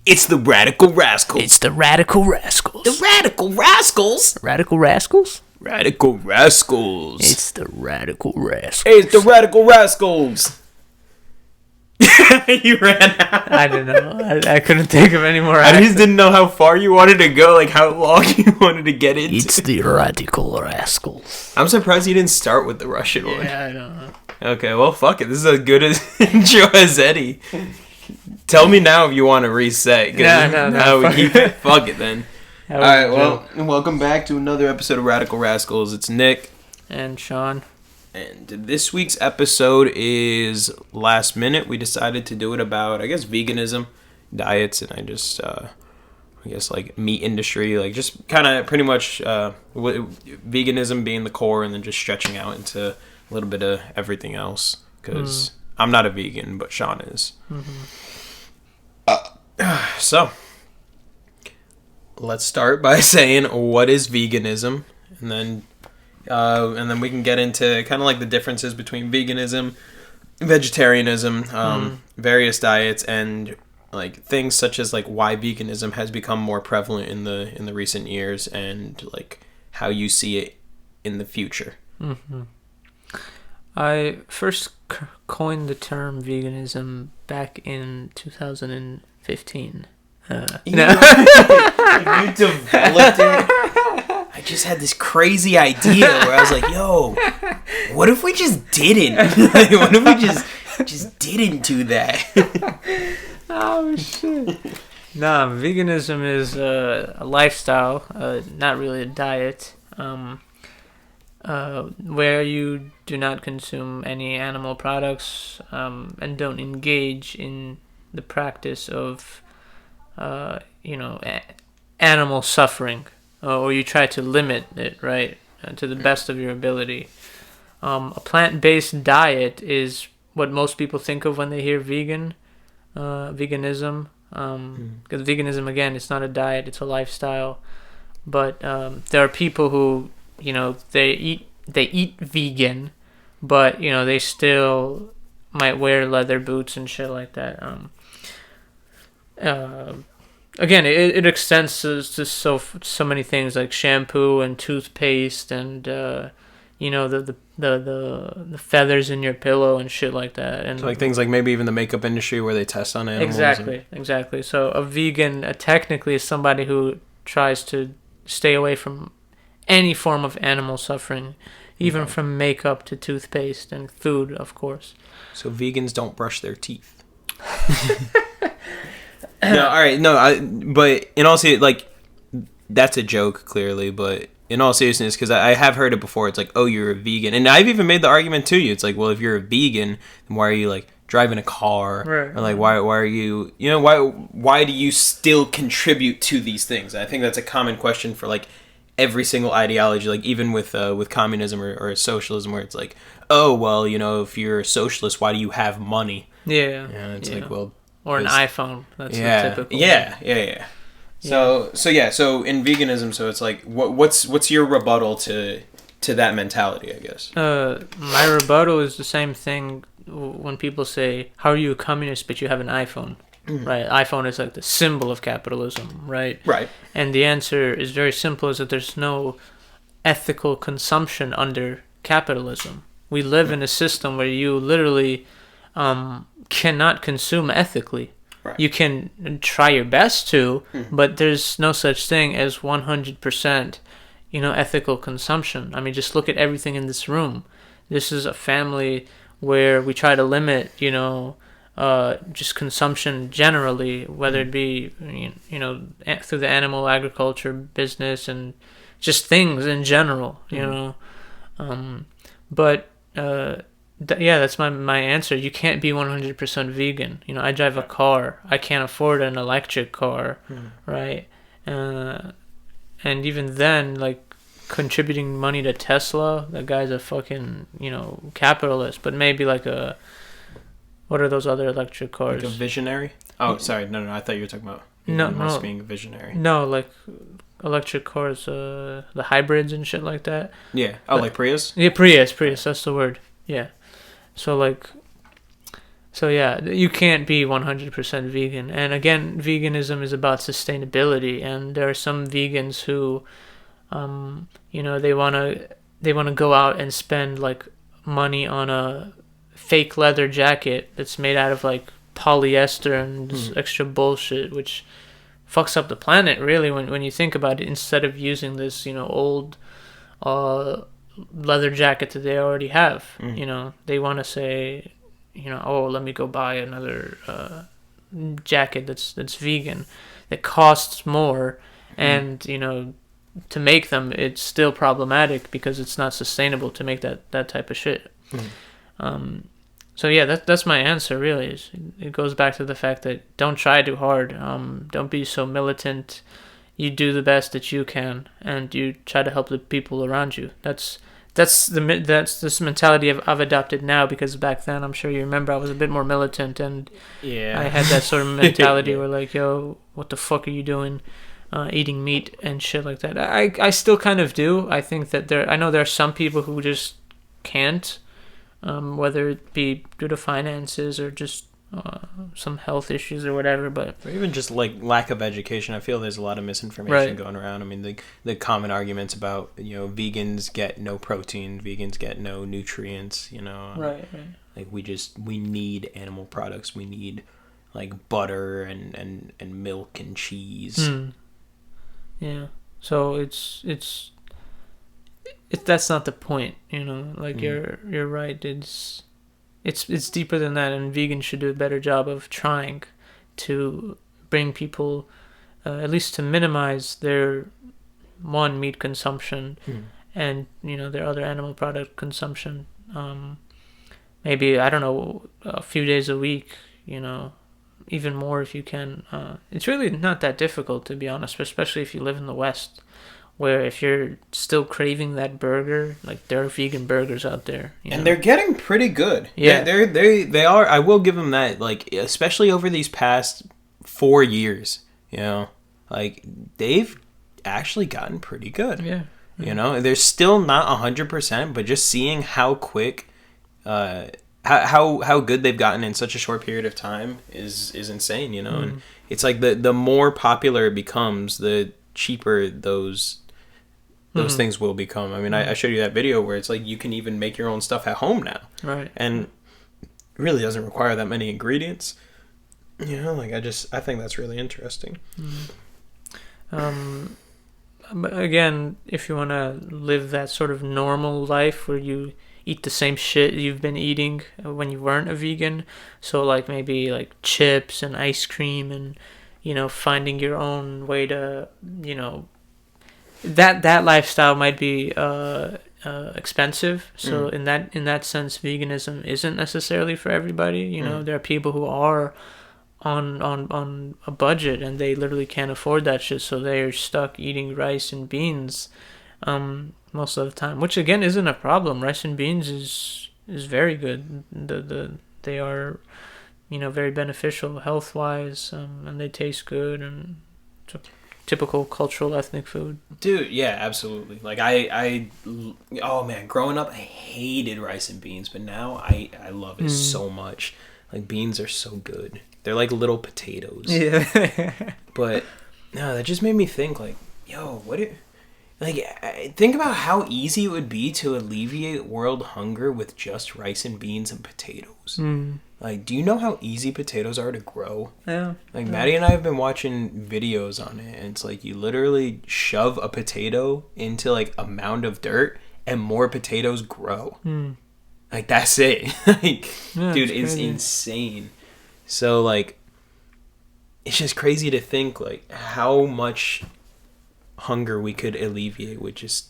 It's the Radical Rascals. It's the Radical Rascals. The Radical Rascals? Radical Rascals? Radical Rascals. It's the Radical Rascals. It's the Radical Rascals. You ran out. I don't know. I couldn't think of any more. I just didn't know how far you wanted to go, like how long you wanted to get into. It's the Radical Rascals. I'm surprised you didn't start with the Russian one. Yeah, I don't know. Okay, well, fuck it. This is as good as intro as Eddie. Tell me now if you want to reset. No. We keep it. Fuck it then. All right, well, welcome back to another episode of Radical Rascals. It's Nick. And Sean. And this week's episode is last minute. We decided to do it about, I guess, veganism, diets, and like meat industry. Like just kind of pretty much veganism being the core and then just stretching out into a little bit of everything else. Because I'm not a vegan, but Sean is. So, let's start by saying what is veganism, and then we can get into kind of like the differences between veganism, vegetarianism, various diets, and like things such as like why veganism has become more prevalent in the recent years, and like how you see it in the future. I first coined the term veganism back in 2015. You developed it. I just had this crazy idea where I was like, yo, what if we just didn't? What if we just didn't do that? Oh, shit. Nah, veganism is a lifestyle, not really a diet, where you do not consume any animal products and don't engage in the practice of, animal suffering. Or you try to limit it, right, to the best of your ability. A plant-based diet is what most people think of when they hear veganism. Because veganism, again, it's not a diet, it's a lifestyle. But there are people who, they eat vegan, but, they still might wear leather boots and shit like that. Again, it extends to so many things like shampoo and toothpaste and the feathers in your pillow and shit like that. And so like things like maybe even the makeup industry where they test on animals. Exactly. So a vegan technically is somebody who tries to stay away from any form of animal suffering, even from makeup to toothpaste and food, of course. So vegans don't brush their teeth. No, all right, but in all seriousness, like, that's a joke, clearly, but in all seriousness, because I have heard it before, it's like, oh, you're a vegan, and I've even made the argument to you, it's like, well, if you're a vegan, then why are you, like, driving a car, right. Or, like, why are you, why do you still contribute to these things? I think that's a common question for, like, every single ideology, like, even with communism or socialism, where it's like, oh, well, if you're a socialist, why do you have money? Yeah. It's like, well... Or an iPhone. That's the typical. Yeah. So in veganism, so it's like, what's your rebuttal to that mentality, I guess? My rebuttal is the same thing when people say, how are you a communist but you have an iPhone? Right? iPhone is like the symbol of capitalism, right? Right. And the answer is very simple, is that there's no ethical consumption under capitalism. We live in a system where you literally... cannot consume ethically. Right. You can try your best to, but there's no such thing as 100%, ethical consumption. I mean, just look at everything in this room. This is a family where we try to limit, just consumption generally, whether it be, through the animal agriculture business and just things in general, that's my answer. You can't be 100% vegan. I drive a car. I can't afford an electric car, right? And even then, like, contributing money to Tesla, that guy's a fucking, capitalist. But maybe like what are those other electric cars? Like a visionary? Oh, sorry. No. I thought you were talking about being a visionary. No, like... electric cars, the hybrids and shit like that. Yeah. Oh, like Prius? Yeah, Prius. That's the word. Yeah. So, like, So yeah, you can't be 100% vegan. And again, veganism is about sustainability. And there are some vegans who, they wanna go out and spend like money on a fake leather jacket that's made out of like polyester and just extra bullshit, which fucks up the planet really when you think about it. Instead of using this old uh, leather jacket that they already have, they want to say, oh, let me go buy another jacket that's vegan, that costs more, and to make them it's still problematic because it's not sustainable to make that type of shit. So yeah, that's my answer really. It goes back to the fact that don't try too hard. Don't be so militant. You do the best that you can, and you try to help the people around you. That's this mentality I've adopted now, because back then, I'm sure you remember, I was a bit more militant, and Yeah. I had that sort of mentality where like, yo, what the fuck are you doing? Eating meat and shit like that. I still kind of do. I think that I know there are some people who just can't. Whether it be due to finances or just some health issues or whatever, but or even just like lack of education. I feel there's a lot of misinformation going around. I mean, the common arguments about vegans get no protein, vegans get no nutrients. Right. Like we need animal products. We need like butter and milk and cheese. Yeah. So it's that's not the point, like you're right. It's deeper than that, and vegans should do a better job of trying to bring people at least to minimize their meat consumption and their other animal product consumption. Maybe, I don't know, a few days a week, even more if you can. It's really not that difficult, to be honest, especially if you live in the West, where if you're still craving that burger, like there are vegan burgers out there, and they're getting pretty good. Yeah, they are. I will give them that. Like especially over these past 4 years, like they've actually gotten pretty good. Yeah. They're still not 100%, but just seeing how quick, how good they've gotten in such a short period of time is insane. And it's like the more popular it becomes, the cheaper those things will become. I mean, I showed you that video where it's like you can even make your own stuff at home now. Right. And it really doesn't require that many ingredients. Like I think that's really interesting. But again, if you want to live that sort of normal life where you eat the same shit you've been eating when you weren't a vegan, so like maybe like chips and ice cream and finding your own way to that lifestyle might be expensive. So in that sense, veganism isn't necessarily for everybody. There are people who are on a budget and they literally can't afford that shit, so they're stuck eating rice and beans most of the time, which again isn't a problem. Rice and beans is very good. They are very beneficial health wise, and they taste good, and typical cultural ethnic food. Dude, yeah, absolutely. Like oh man, growing up I hated rice and beans, but now I love it so much. Like beans are so good. They're like little potatoes. Yeah. But no, that just made me think like, yo, think about how easy it would be to alleviate world hunger with just rice and beans and potatoes. Like, do you know how easy potatoes are to grow? Yeah. Like, Maddie and I have been watching videos on it, and it's like you literally shove a potato into like a mound of dirt, and more potatoes grow. Like, that's it. Like, yeah, dude, it's insane. So, like, it's just crazy to think, like, how much hunger we could alleviate with just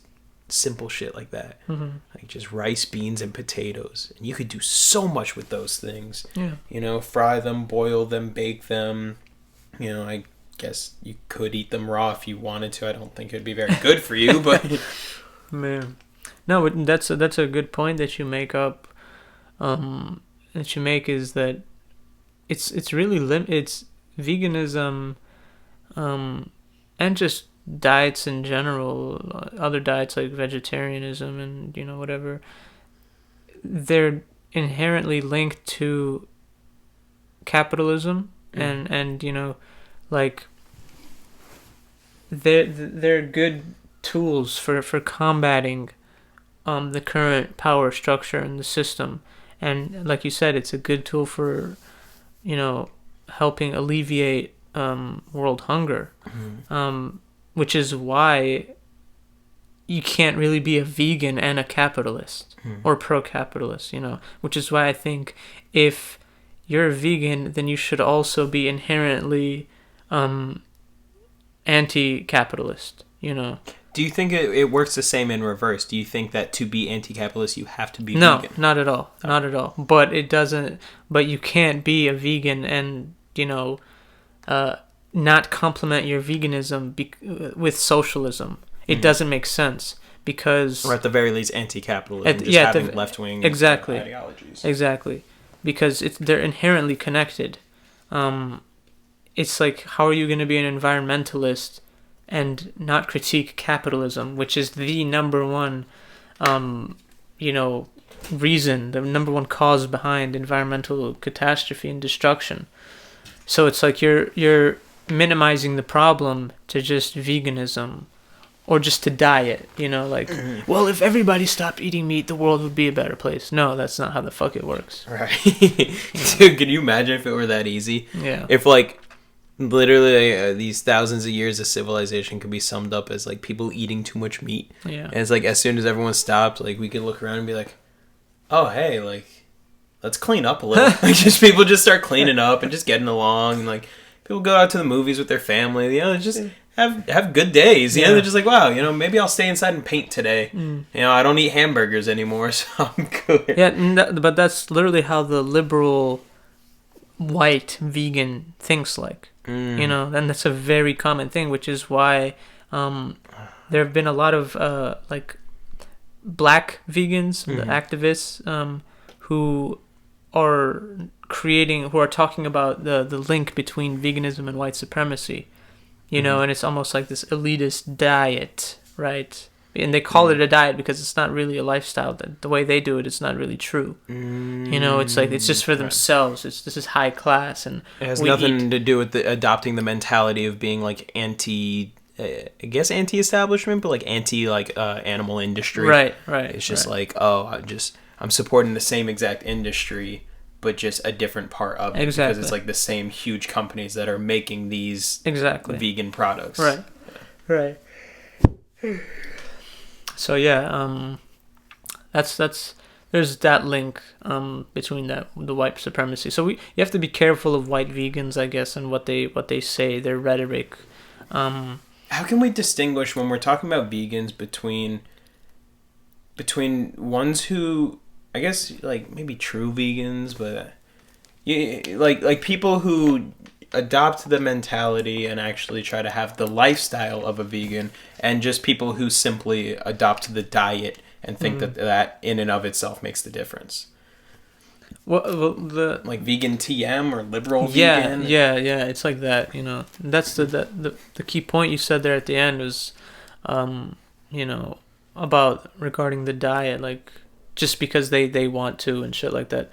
simple shit like that. Like, just rice, beans, and potatoes. And you could do so much with those things. Yeah. Fry them, boil them, bake them. I guess you could eat them raw if you wanted to. I don't think it'd be very good for you, but... Man. No, but that's a good point that you make up. Is that it's really it's veganism, and just diets in general, other diets like vegetarianism and whatever, they're inherently linked to capitalism, and like they're good tools for combating the current power structure in the system. And like you said, it's a good tool for helping alleviate world hunger, which is why you can't really be a vegan and a capitalist or pro-capitalist, which is why I think if you're a vegan, then you should also be inherently anti-capitalist, Do you think it works the same in reverse? Do you think that to be anti-capitalist, you have to be No, vegan? not at all. Oh. Not at all. But it doesn't. But you can't be a vegan and not complement your veganism with socialism. It doesn't make sense because, or at the very least, anti-capitalism. Having left-wing ideologies. Exactly, because they're inherently connected. It's like, how are you going to be an environmentalist and not critique capitalism, which is the number one, reason, the number one cause behind environmental catastrophe and destruction. So it's like you're minimizing the problem to just veganism or just to diet, well, if everybody stopped eating meat, the world would be a better place. No, that's not how the fuck it works. Right. Dude, can you imagine if it were that easy? Yeah. If, like, literally these thousands of years of civilization could be summed up as, like, people eating too much meat. Yeah. And it's like, as soon as everyone stopped, like, we could look around and be like, oh, hey, like, let's clean up a little. Like, just people just start cleaning up and just getting along. And, like, people go out to the movies with their family, just have good days. They're just like, wow, maybe I'll stay inside and paint today. I don't eat hamburgers anymore, so I'm good. Yeah, but that's literally how the liberal white vegan thinks like. And that's a very common thing, which is why there have been a lot of like black vegans, the activists, who are talking about the link between veganism and white supremacy, and it's almost like this elitist diet, right? And they call it a diet because it's not really a lifestyle. The way they do it, it's not really true. It's like it's just for themselves. This is high class, and it has nothing to do with adopting the mentality of being like anti-establishment, but like animal industry. Right. It's just like, I'm supporting the same exact industry, but just a different part of it. Exactly. Because it's like the same huge companies that are making these vegan products. Right. So yeah, that's there's that link between the white supremacy. So you have to be careful of white vegans, I guess, and what they say, their rhetoric. How can we distinguish when we're talking about vegans between ones who, I guess, like maybe true vegans, but like people who adopt the mentality and actually try to have the lifestyle of a vegan, and just people who simply adopt the diet and think that in and of itself makes the difference? Well, like vegan TM or liberal vegan? Yeah, it's like that, That's the key point you said there at the end was, about regarding the diet, like just because they want to and shit like that.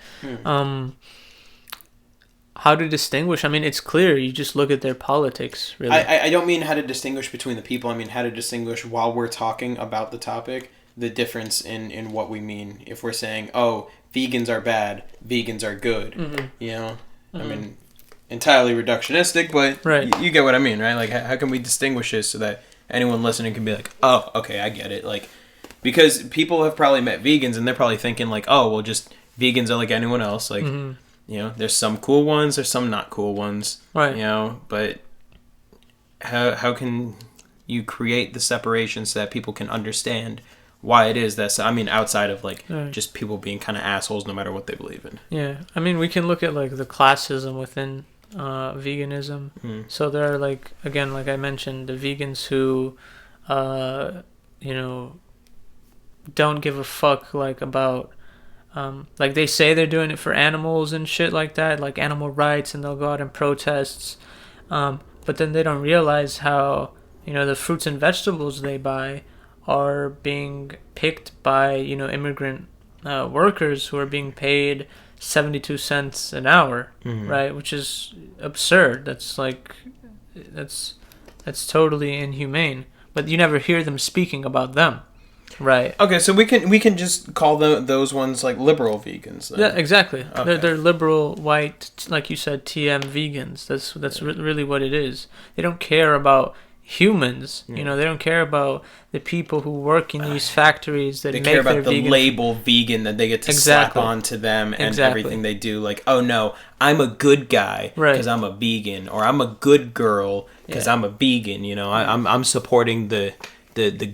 How to distinguish? I mean, it's clear. You just look at their politics, really. I don't mean how to distinguish between the people. I mean how to distinguish, while we're talking about the topic, the difference in what we mean. If we're saying, oh, vegans are bad, vegans are good, I mean, entirely reductionistic, but you get what I mean, right? Like, how can we distinguish this so that anyone listening can be like, oh, okay, I get it. Like, because people have probably met vegans and they're probably thinking like, oh, well, just vegans are like anyone else. Like, there's some cool ones, there's some not cool ones, right? But how can you create the separation so that people can understand why it is that, I mean, outside of like just people being kind of assholes no matter what they believe in. Yeah, I mean, we can look at like the classism within veganism. So there are, like, again, like I mentioned, the vegans who don't give a fuck like about like they say they're doing it for animals and shit like that, like animal rights, and they'll go out in protests, but then they don't realize how the fruits and vegetables they buy are being picked by immigrant workers who are being paid 72 cents an hour, Mhm. right? Which is absurd. That's like, that's totally inhumane. But you never hear them speaking about them, right? Okay, so we can just call those ones like liberal vegans then. Yeah, exactly. Okay. They're liberal, white, like you said, TM vegans. That's really what it is. They don't care about humans. You know, they don't care about the people who work in these factories that They make care their about the vegan label vegan that they get to slap onto them and everything they do. Like, oh no, I'm a good guy because I'm a vegan, or I'm a good girl because I'm a vegan. You know, I'm supporting the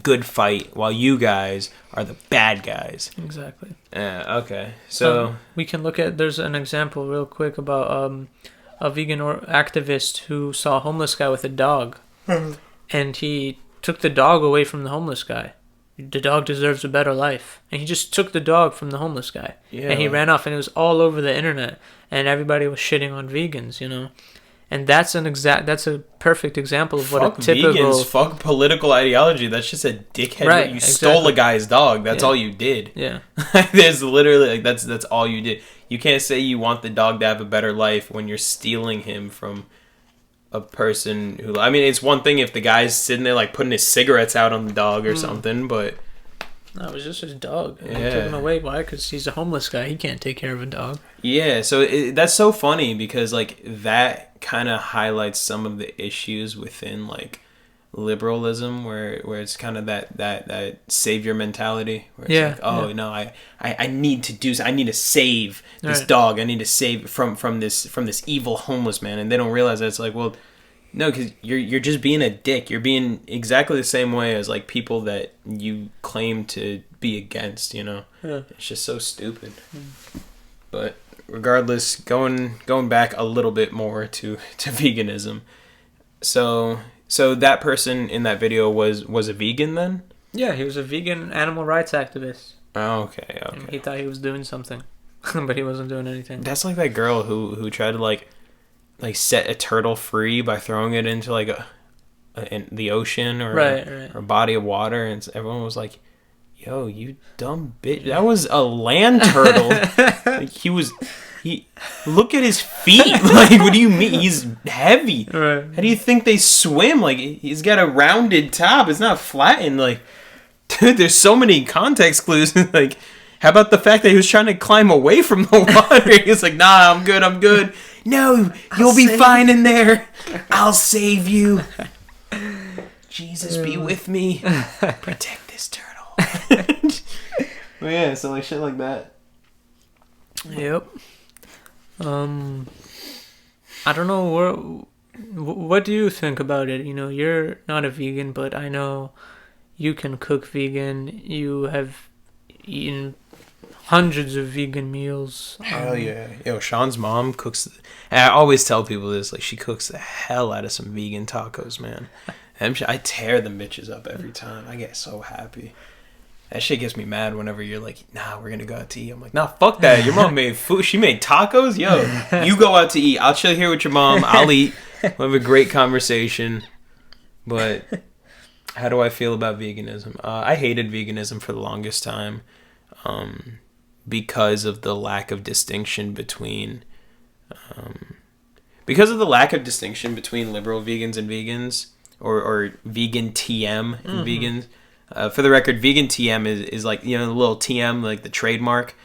good fight while you guys are the bad guys. Exactly. Okay, so we can look at. There's an example real quick about a vegan activist who saw a homeless guy with a dog, and he took the dog away from the homeless guy. The dog deserves a better life, and he just took the dog from the homeless guy, and he ran off, and it was all over the internet, and everybody was shitting on vegans, you know. And that's a perfect example of what a typical vegans, fuck political ideology. That's just a dickhead. Right, You stole a guy's dog. That's all you did. Yeah. There's literally like that's all you did. You can't say you want the dog to have a better life when you're stealing him from a person who. I mean, it's one thing if the guy's sitting there like putting his cigarettes out on the dog or something, but no, it was just his dog. And they took him away. Why? Because he's a homeless guy. He can't take care of a dog. Yeah, so that's so funny because like that kind of highlights some of the issues within like liberalism where it's kind of that savior mentality where it's no, I need to do, I need to save this dog, I need to save from this evil homeless man, and they don't realize that it's like, well, no, because you're just being a dick. You're being exactly the same way as like people that you claim to be against, you know. It's just so stupid. But regardless, going back a little bit more to veganism, so that person in that video was a vegan then? Yeah, he was a vegan animal rights activist. Okay. And he thought he was doing something, but he wasn't doing anything. That's like that girl who tried to like set a turtle free by throwing it into like in the ocean or a body of water, and everyone was like, "Yo, you dumb bitch! That was a land turtle." Like he look at his feet. Like, what do you mean? He's heavy. Right. How do you think they swim? Like, he's got a rounded top. It's not flattened. Like, dude, there's so many context clues. Like, how about the fact that he was trying to climb away from the water? He's like, nah, I'm good. No, you'll be fine in there. I'll save you. Jesus be with me. Protect this turtle. Well, yeah, so like shit like that. Yep. I don't know, what do you think about it? You know, you're not a vegan, but I know you can cook vegan. You have eaten hundreds of vegan meals. Hell yeah. Yo, Sean's mom cooks, and I always tell people this, like, she cooks the hell out of some vegan tacos, man. I tear them bitches up every time. I get so happy. That shit gets me mad whenever you're like, nah, we're gonna go out to eat. I'm like, nah, fuck that. Your mom made food. She made tacos? Yo, you go out to eat. I'll chill here with your mom. I'll eat. We'll have a great conversation. But how do I feel about veganism? I hated veganism for the longest time because of the lack of distinction between liberal vegans and vegans, or vegan TM and vegans. For the record, vegan TM is like, you know, the little TM, like the trademark.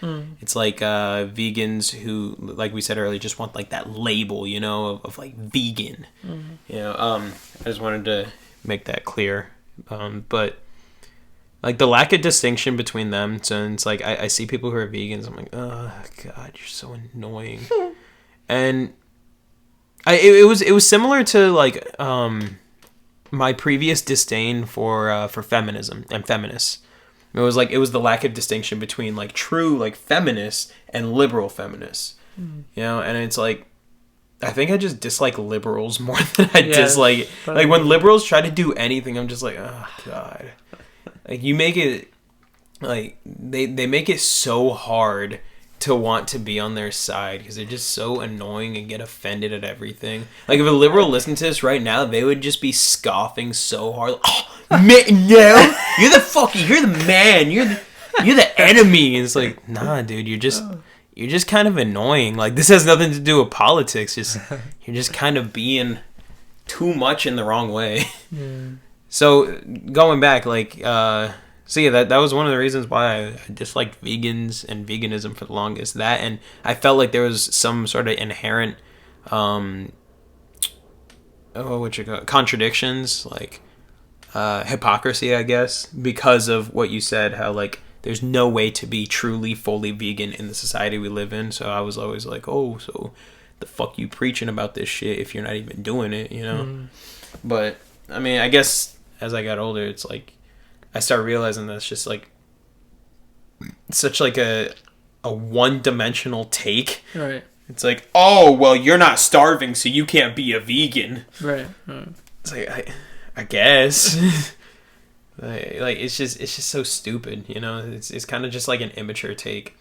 It's like vegans who, like we said earlier, just want like that label, you know, of like vegan. You know, I just wanted to make that clear. But like the lack of distinction between them, so it's like I see people who are vegans, I'm like, oh god, you're so annoying. And it was similar to like my previous disdain for feminism and feminists. It was the lack of distinction between like true like feminists and liberal feminists. You know, and it's like I think I just dislike liberals more than I dislike like when liberals try to do anything, I'm just like, oh god. Like you make it like they make it so hard to want to be on their side because they're just so annoying and get offended at everything. Like if a liberal listened to this right now, they would just be scoffing so hard. Like, oh man, no, you're the man, you're the enemy. And it's like, nah, dude, you're just kind of annoying. Like, this has nothing to do with politics. Just you're just kind of being too much in the wrong way. Yeah. So going back, like, so yeah, that was one of the reasons why I disliked vegans and veganism for the longest. That, and I felt like there was some sort of inherent, contradictions, like hypocrisy, I guess, because of what you said. How like there's no way to be truly fully vegan in the society we live in. So I was always like, oh, so the fuck you preaching about this shit if you're not even doing it, you know? But I mean, I guess as I got older, it's like I started realizing that it's just like such like a one-dimensional take. Right. It's like, oh, well, you're not starving, so you can't be a vegan. Right. It's like I guess. like it's just so stupid, you know. It's kind of just like an immature take.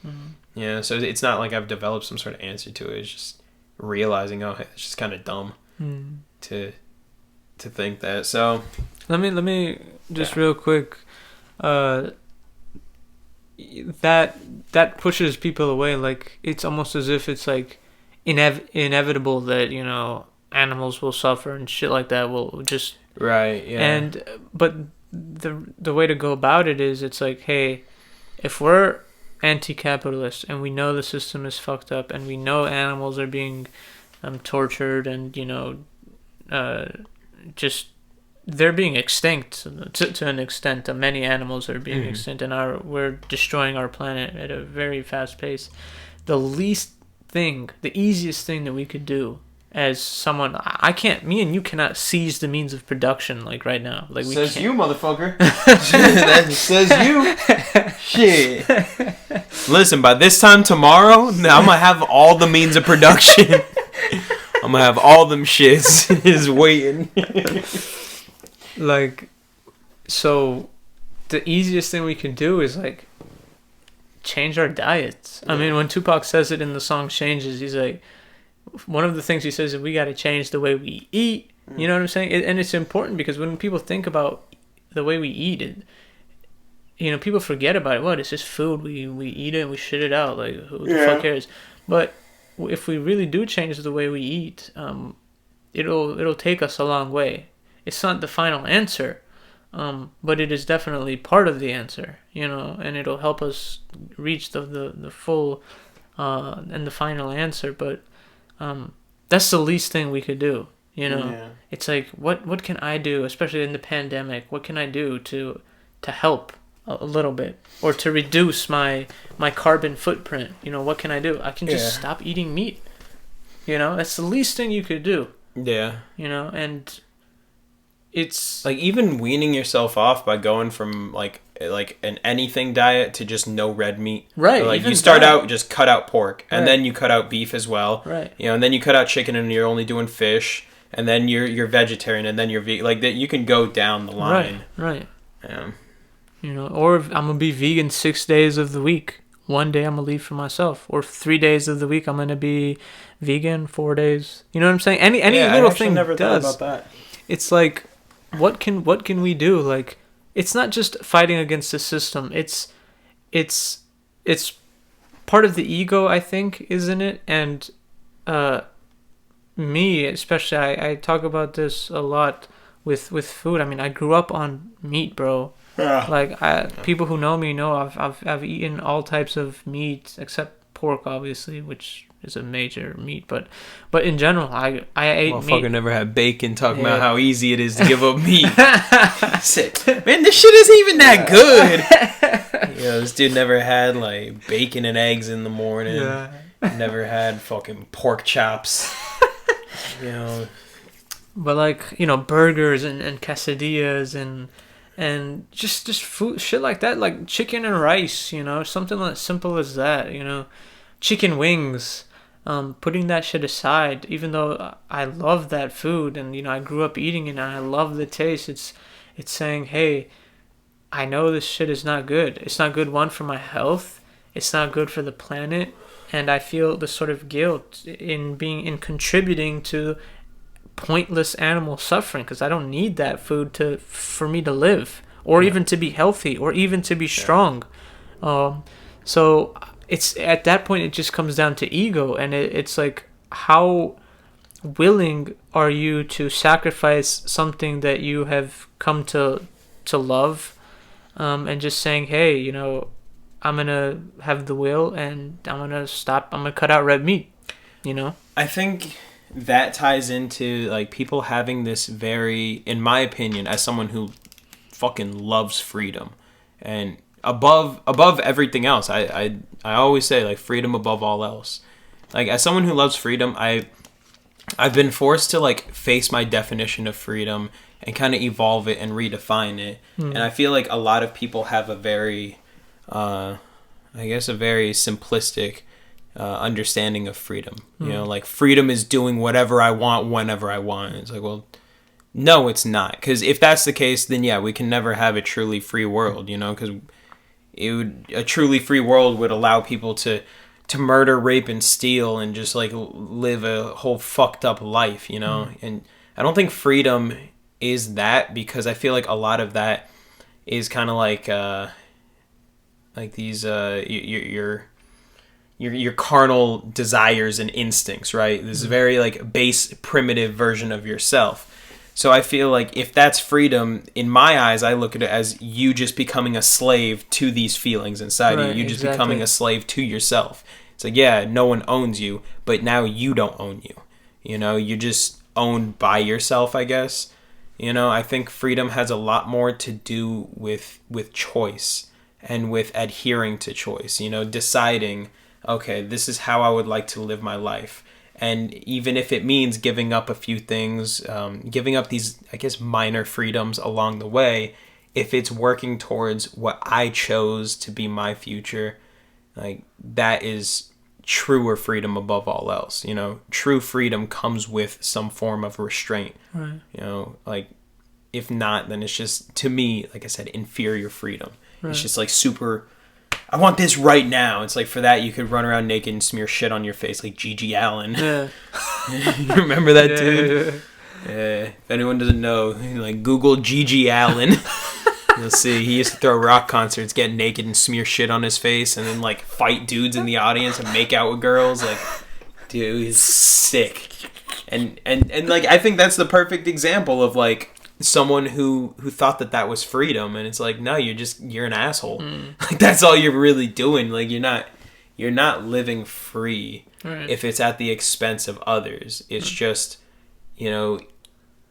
You know, so it's not like I've developed some sort of answer to it. It's just realizing, oh, it's just kind of dumb to think that. So let me just real quick, that pushes people away. Like, it's almost as if it's like inevitable that, you know, animals will suffer and shit like that will just right. Yeah. And but the way to go about it is, it's like, hey, if we're anti-capitalist and we know the system is fucked up and we know animals are being tortured and, you know, just they're being extinct to an extent. Many animals are being extinct, and we're destroying our planet at a very fast pace. The easiest thing that we could do as someone, me and you cannot seize the means of production like right now. Like, we says can't. you, motherfucker. That says you. Shit. Listen, by this time tomorrow, I'm gonna have all the means of production. I'm gonna have all them shits is waiting. Like, so the easiest thing we can do is like change our diets. I mean, when Tupac says it in the song Changes, he's like, one of the things he says is we got to change the way we eat. You know what I'm saying? And it's important because when people think about the way we eat it, you know, people forget about it. What? It's just food. We eat it and we shit it out. Like, who the fuck cares? But if we really do change the way we eat, it'll take us a long way. It's not the final answer, but it is definitely part of the answer, you know, and it'll help us reach the full and the final answer. But that's the least thing we could do, you know. Yeah. It's like, what can I do, especially in the pandemic? What can I do to help a little bit, or to reduce my carbon footprint? You know, what can I do? I can just stop eating meat. You know, that's the least thing you could do. Yeah. You know, and it's like even weaning yourself off by going from like an anything diet to just no red meat. Right. So like you start out, just cut out pork, and then you cut out beef as well. Right. You know, and then you cut out chicken, and you're only doing fish, and then you're vegetarian, and then you're vegan. Like that, you can go down the line. Right. Yeah. You know, or if I'm gonna be vegan 6 days of the week. One day I'm gonna leave for myself, or 3 days of the week I'm gonna be vegan. 4 days. You know what I'm saying? Any little thing never does. Thought about that. It's like, what can we do? Like, it's not just fighting against the system. It's part of the ego, I think, isn't it? And me especially, I talk about this a lot with food. I mean, I grew up on meat, bro. Yeah. Like, people who know me know I've eaten all types of meat except pork, obviously, which is a major meat, but in general, I ate meat. Motherfucker never had bacon talking about how easy it is to give up meat. Man, this shit isn't even that good. You know, this dude never had like bacon and eggs in the morning. Yeah. Never had fucking pork chops. You know. But like, you know, burgers and quesadillas and just food, shit like that, like chicken and rice, you know, something as simple as that, you know, chicken wings. Putting that shit aside, even though I love that food and, you know, I grew up eating it and I love the taste, it's saying, hey, I know this shit is not good. It's not good, one, for my health. It's not good for the planet. And I feel the sort of guilt in contributing to pointless animal suffering, because I don't need that food for me to live, or even to be healthy, or even to be strong. So it's at that point it just comes down to ego, and it's like, how willing are you to sacrifice something that you have come to love, and just saying, hey, you know, I'm gonna have the will, and I'm gonna cut out red meat, you know. I think that ties into like people having this very, in my opinion, as someone who fucking loves freedom, and above everything else, I always say like freedom above all else. Like as someone who loves freedom, I've been forced to like face my definition of freedom and kind of evolve it and redefine it. And I feel like a lot of people have a very, I guess, a very simplistic understanding of freedom. You know, like freedom is doing whatever I want whenever I want. It's like, well, no, it's not. Because if that's the case, then yeah, we can never have a truly free world. You know, because a truly free world would allow people to murder, rape, and steal, and just like live a whole fucked up life, you know. And I don't think freedom is that, because I feel like a lot of that is kind of like these your carnal desires and instincts, right? This is very like base, primitive version of yourself. So I feel like if that's freedom, in my eyes, I look at it as you just becoming a slave to these feelings inside of you. You just becoming a slave to yourself. It's like, yeah, no one owns you, but now you don't own you. You know, you're just owned by yourself, I guess. You know, I think freedom has a lot more to do with choice and with adhering to choice. You know, deciding, okay, this is how I would like to live my life. And even if it means giving up a few things, giving up these, I guess, minor freedoms along the way, if it's working towards what I chose to be my future, like that is truer freedom above all else. You know, true freedom comes with some form of restraint. Right. You know, like if not, then it's just, to me, like I said, inferior freedom. Right. It's just like super, I want this right now. It's like for that you could run around naked and smear shit on your face like Gigi Allen. Yeah. You remember that dude? Yeah. If anyone doesn't know, like Google Gigi Allen. You'll see he used to throw rock concerts, get naked and smear shit on his face, and then like fight dudes in the audience and make out with girls. Like, dude, he's sick. And like I think that's the perfect example of like someone who thought that was freedom, and it's like, no, you're an asshole. Like that's all you're really doing. Like you're not living free if it's at the expense of others. It's just, you know,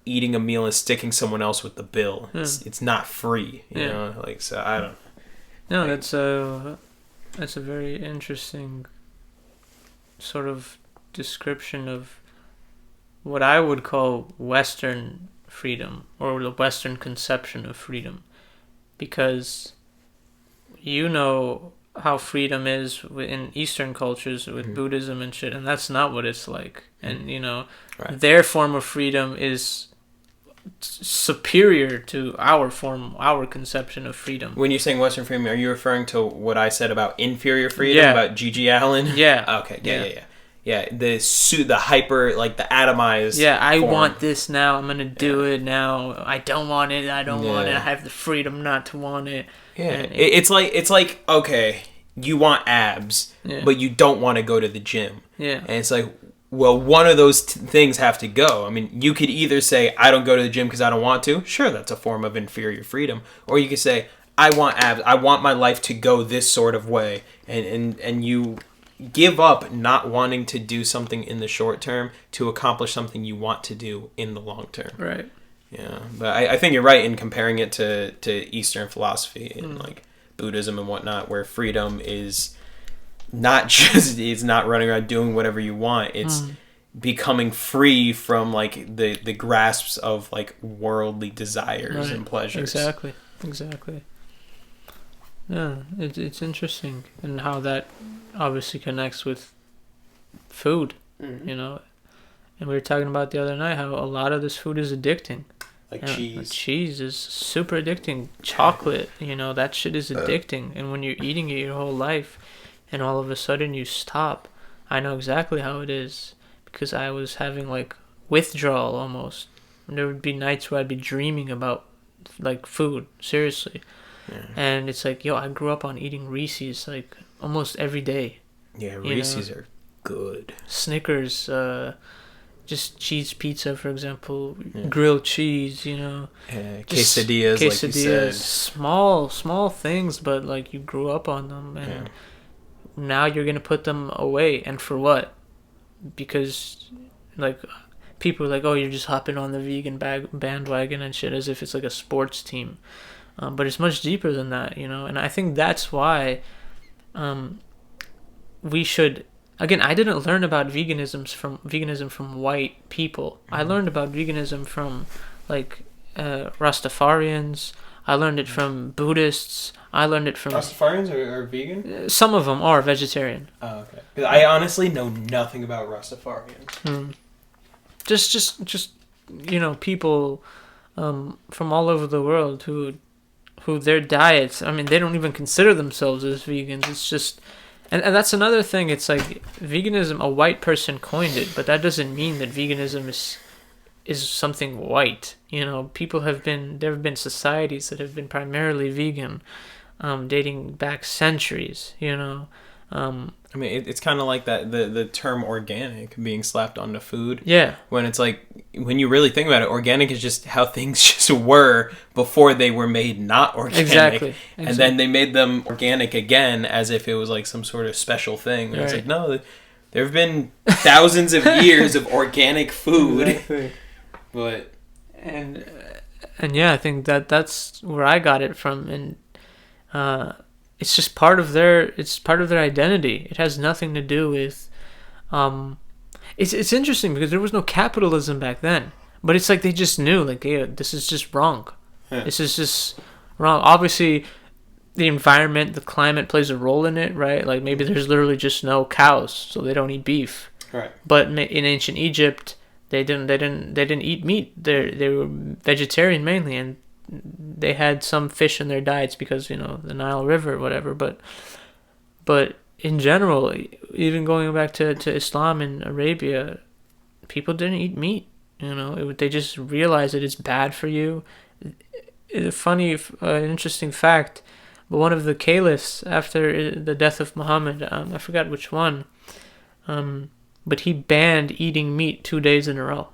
eating a meal and sticking someone else with the bill. It's not free, you know. Like, so I don't. No, that's a very interesting sort of description of what I would call Western freedom, or the Western conception of freedom, because you know how freedom is in Eastern cultures with Buddhism and shit, and that's not what it's like. And you know, their form of freedom is superior to our conception of freedom. When you're saying Western freedom, are you referring to what I said about inferior freedom, about Gigi Allen? Yeah. Okay. Yeah. The hyper, like the atomized. Yeah, I want this now. I'm gonna do it now. I don't want it. I don't want it. I have the freedom not to want it. Yeah. It's like okay, you want abs, but you don't want to go to the gym. Yeah. And it's like, well, one of those things have to go. I mean, you could either say, I don't go to the gym because I don't want to. Sure, that's a form of inferior freedom. Or you could say, I want abs. I want my life to go this sort of way. And you give up not wanting to do something in the short term to accomplish something you want to do in the long term. Right. Yeah. But I think you're right in comparing it to Eastern philosophy and like Buddhism and whatnot, where freedom is not just, it's not running around doing whatever you want. It's becoming free from like the grasps of like worldly desires and pleasures. Exactly. Yeah, it's interesting, and how that obviously connects with food, you know. And we were talking about the other night how a lot of this food is addicting. Like cheese. Cheese is super addicting. Chocolate, you know, that shit is addicting. And when you're eating it your whole life, and all of a sudden you stop, I know exactly how it is, because I was having like withdrawal almost. And there would be nights where I'd be dreaming about like food, seriously. Yeah. And it's like, yo, I grew up on eating Reese's like almost every day. Yeah, You Reese's are good. Snickers, just cheese pizza, for example, grilled cheese, Quesadillas, like you said. small things, but like you grew up on them, and now you're gonna put them away, and for what? Because like people are like, oh, you're just hopping on the vegan bandwagon and shit, as if it's like a sports team, but it's much deeper than that, and I think that's why we should. Again, I didn't learn about veganism from white people. I learned about veganism from like Rastafarians. I learned it from Buddhists. I learned it from Rastafarians are vegan? Some of them are vegetarian. Oh, okay. 'Cause I honestly know nothing about Rastafarians. Just people from all over the world who their diets. I mean, they don't even consider themselves as vegans. It's just. And that's another thing. It's like veganism. A white person coined it, but that doesn't mean that veganism is something white. There have been societies that have been primarily vegan, dating back centuries. I mean, it's kind of like that the term organic being slapped onto food. Yeah. When it's like, when you really think about it, organic is just how things just were before they were made not organic. Exactly. And then they made them organic again as if it was like some sort of special thing. And It's like, no, there have been thousands of years of organic food. Exactly. But and yeah, I think that's where I got it from, and it's just part of their identity. It has nothing to do with it's interesting because there was no capitalism back then, but it's like they just knew, like, hey, this is just wrong. This is just wrong. Obviously the environment, the climate plays a role in it, right? Like maybe there's literally just no cows, so they don't eat beef. Right. But in ancient Egypt, they didn't eat meat. They were vegetarian mainly, and they had some fish in their diets because the Nile River or whatever. But in general, even going back to Islam in Arabia, people didn't eat meat. They just realized that it's bad for you. A funny, interesting fact. But one of the caliphs after the death of Muhammad, I forgot which one, but he banned eating meat 2 days in a row.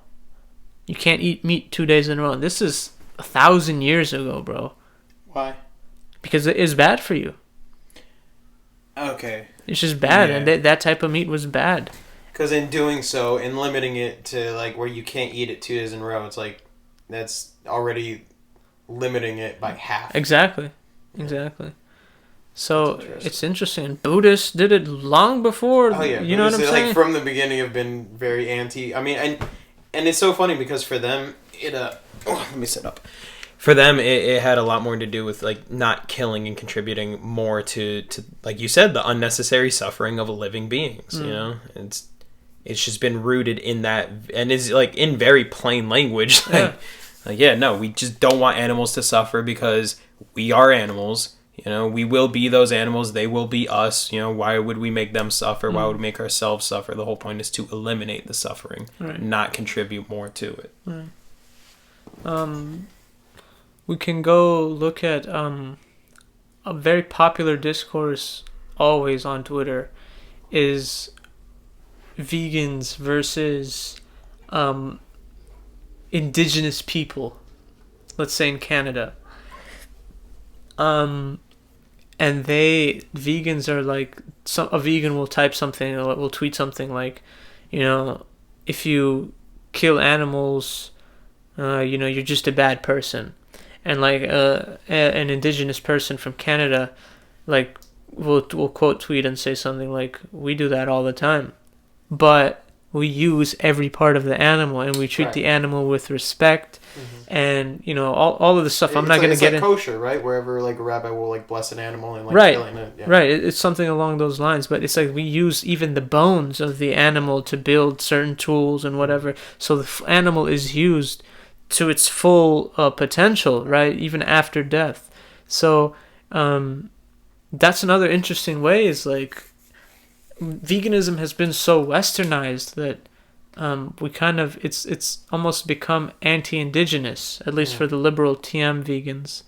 You can't eat meat 2 days in a row. And this is 1,000 years ago, bro. Why? Because it is bad for you. Okay. It's just bad, and that type of meat was bad. Because in doing so, in limiting it to like where you can't eat it 2 days in a row, it's like that's already limiting it by half. Exactly. So it's interesting. Buddhists did it long before. Oh yeah, you know what I'm saying? Like from the beginning, have been very anti. I mean, and it's so funny because for them, let me sit up. For them, it had a lot more to do with like not killing and contributing more to like you said, the unnecessary suffering of living beings. It's just been rooted in that, and is like in very plain language. We just don't want animals to suffer because we are animals. We will be those animals. They will be us. Why would we make them suffer? Why would we make ourselves suffer? The whole point is to eliminate the suffering, not contribute more to it. Right. We can go look at a very popular discourse always on Twitter is vegans versus indigenous people, let's say in Canada. And vegans are like, a vegan will type something, or will tweet something like, if you kill animals, you're just a bad person. And like an indigenous person from Canada, like will quote tweet and say something like, we do that all the time, but we use every part of the animal and we treat the animal with respect. And all of the stuff. I'm not going to get into kosher, right? Wherever like a rabbi will like bless an animal and like killing it. Yeah. Right. It's something along those lines. But it's like we use even the bones of the animal to build certain tools and whatever. So the animal is used to its full potential, right? Even after death. So that's another interesting way. Is like veganism has been so westernized that. We kind of it's almost become anti-indigenous, at least for the liberal TM vegans,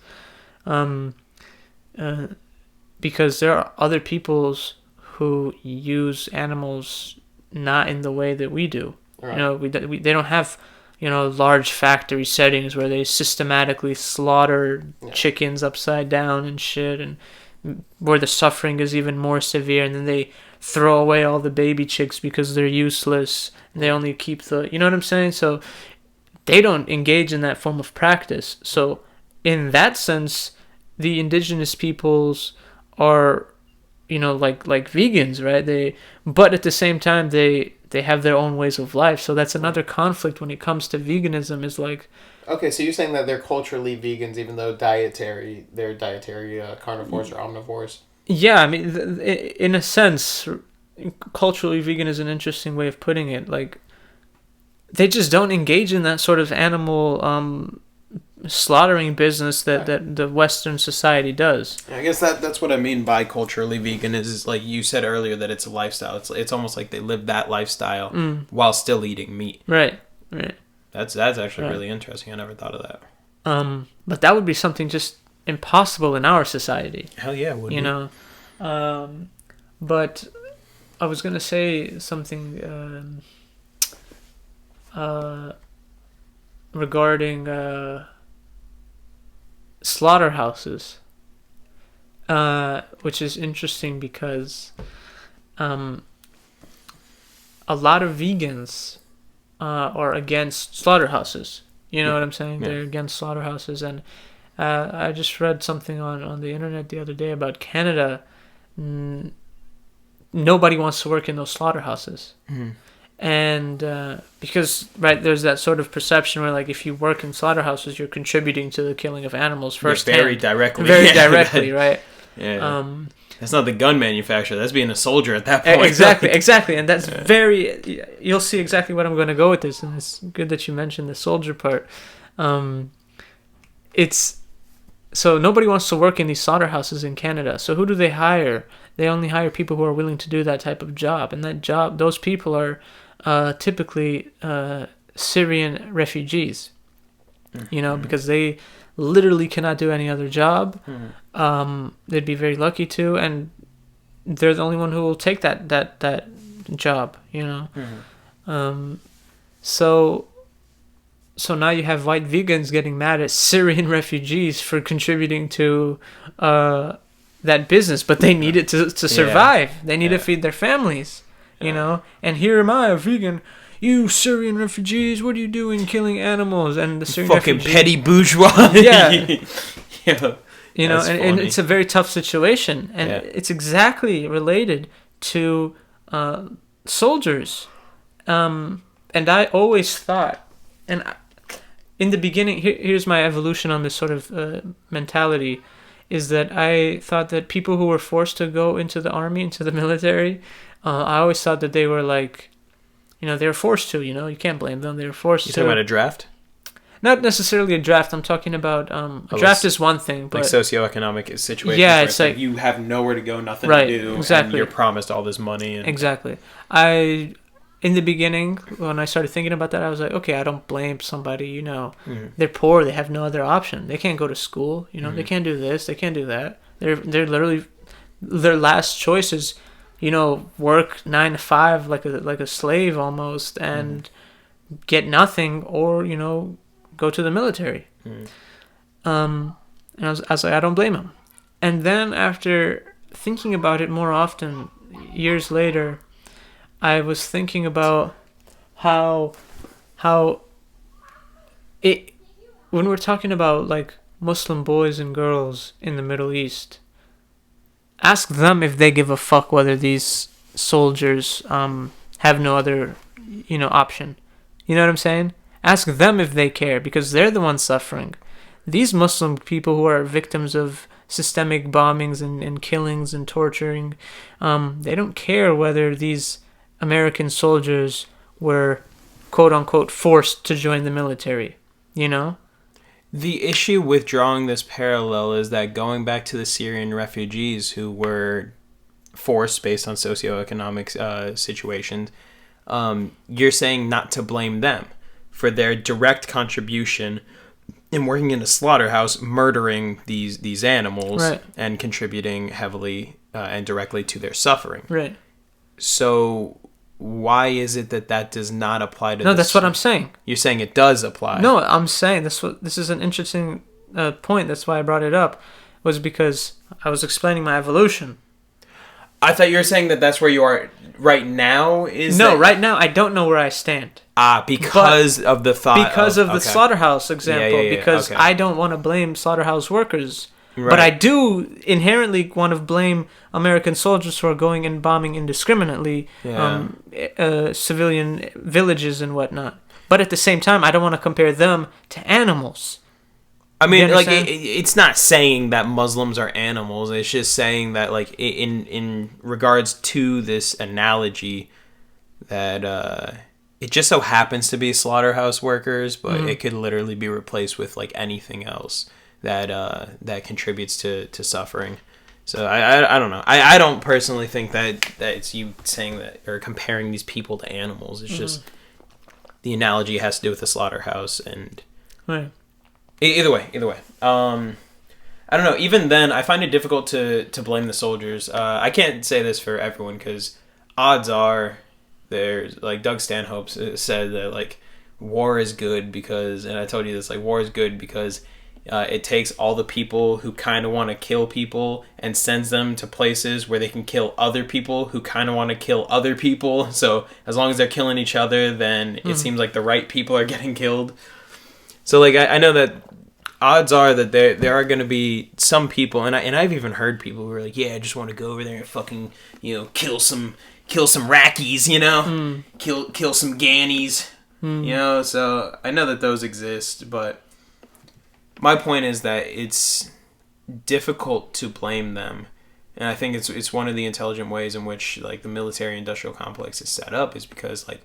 because there are other peoples who use animals not in the way that we do. Right. You know, they don't have, you know, large factory settings where they systematically slaughter chickens upside down and shit, and where the suffering is even more severe, and then they throw away all the baby chicks because they're useless, and they only keep the, you know what I'm saying? So they don't engage in that form of practice. So in that sense, the indigenous peoples are, you know, like vegans, right? But at the same time, they have their own ways of life. So that's another conflict when it comes to veganism, is like, okay, so you're saying that they're culturally vegans, even though they're dietary carnivores or omnivores? yeah, I mean, in a sense, culturally vegan is an interesting way of putting it. Like, they just don't engage in that sort of animal slaughtering business that the Western society does. I guess that's what I mean by culturally vegan is like you said earlier, that it's a lifestyle. It's almost like they live that lifestyle while still eating meat. Right. That's actually really interesting. I never thought of that. But that would be something just impossible in our society. Hell yeah, would you know. But I was gonna say something regarding slaughterhouses, which is interesting because a lot of vegans are against slaughterhouses. You know what I'm saying? They're against slaughterhouses, and I just read something on the internet the other day about Canada. Nobody wants to work in those slaughterhouses. And because, right, there's that sort of perception where, like, if you work in slaughterhouses, you're contributing to the killing of animals firsthand. Very directly. Very directly, right? Yeah. That's not the gun manufacturer. That's being a soldier at that point. Exactly. And that's very... You'll see exactly what I'm going to go with this, and it's good that you mentioned the soldier part. So nobody wants to work in these slaughterhouses in Canada. So who do they hire? They only hire people who are willing to do that type of job. And those people are typically Syrian refugees, you know, because they literally cannot do any other job. They'd be very lucky to, and they're the only one who will take that job, you know. So now you have white vegans getting mad at Syrian refugees for contributing to that business, but they need it to survive. They need to feed their families, you know. And here am I, a vegan. You Syrian refugees, what are you doing killing animals? And the Syrian fucking petty bourgeois. Yeah. You know, and it's a very tough situation. And it's exactly related to soldiers. And I always thought, in the beginning, here's my evolution on this sort of mentality, is that I thought that people who were forced to go into the army, into the military, I always thought that they were like, you know, they were forced to, you know, you can't blame them. They were forced to. You talking about a draft? Not necessarily a draft. I'm talking about, a draft is one thing, but... Like socioeconomic situations. Yeah, it's like... You have nowhere to go, nothing to do. Exactly. And you're promised all this money. And... Exactly. In the beginning, when I started thinking about that, I was like, okay, I don't blame somebody, you know. They're poor, they have no other option. They can't go to school, you know, they can't do this, they can't do that. They're literally, their last choice is, you know, work 9 to 5 like a slave almost, and get nothing, or, you know, go to the military. And I was like, I don't blame them. And then after thinking about it more often, years later, I was thinking about how it, when we're talking about like Muslim boys and girls in the Middle East, ask them if they give a fuck whether these soldiers have no other, you know, option. You know what I'm saying? Ask them if they care, because they're the ones suffering. These Muslim people who are victims of systemic bombings and killings and torturing, they don't care whether these American soldiers were, quote unquote, forced to join the military, you know? The issue with drawing this parallel is that going back to the Syrian refugees who were forced based on socioeconomic situations, you're saying not to blame them for their direct contribution and working in a slaughterhouse, murdering these animals Right. and contributing heavily and directly to their suffering. Right. So why is it that does not apply to? No, that's what I'm saying. You're saying it does apply. No, I'm saying this is an interesting point. That's why I brought it up, was because I was explaining my evolution. I thought you were saying that that's where you are right now. Right now I don't know where I stand. Because of the thought. Because of the okay. slaughterhouse example. Yeah, because okay. I don't want to blame slaughterhouse workers. Right. But I do inherently want to blame American soldiers for going and bombing indiscriminately civilian villages and whatnot. But at the same time, I don't want to compare them to animals. I mean, like, understand? it's not saying that Muslims are animals. It's just saying that, like, in regards to this analogy, that it just so happens to be slaughterhouse workers, but it could literally be replaced with, like, anything else that contributes to suffering. So I don't know. I don't personally think that it's you saying that or comparing these people to animals. It's just the analogy has to do with the slaughterhouse and. Right. Either way. I don't know. Even then, I find it difficult to blame the soldiers. I can't say this for everyone because odds are there's like Doug Stanhope said that like war is good because, and I told you this, like war is good because it takes all the people who kind of want to kill people and sends them to places where they can kill other people who kind of want to kill other people. So as long as they're killing each other, then it seems like the right people are getting killed. So like I know that odds are that there are going to be some people, and I've even heard people who are like, yeah, I just want to go over there and fucking kill some rackies, kill some gannies, So I know that those exist, but my point is that it's difficult to blame them, and I think it's one of the intelligent ways in which like the military-industrial complex is set up is because like